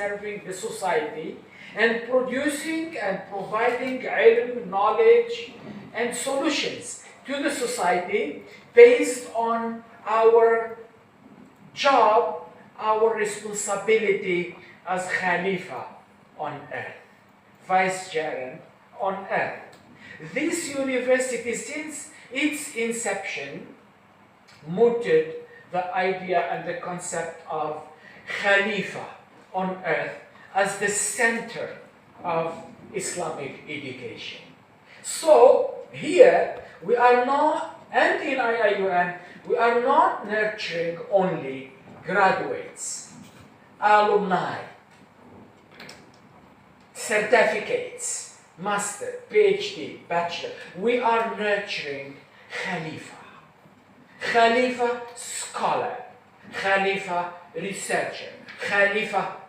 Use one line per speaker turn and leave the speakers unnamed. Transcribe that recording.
serving the society and producing and providing ilm, knowledge and solutions to the society based on our job, our responsibility as Khalifa on earth, vicegerent on earth. This university, since its inception, mooted the idea and the concept of Khalifa on earth as the center of Islamic education. So here we are not, and in IIUM, we are not nurturing only graduates, alumni, certificates, master, PhD, bachelor. We are nurturing Khalifa. Khalifa scholar, Khalifa researcher, Khalifa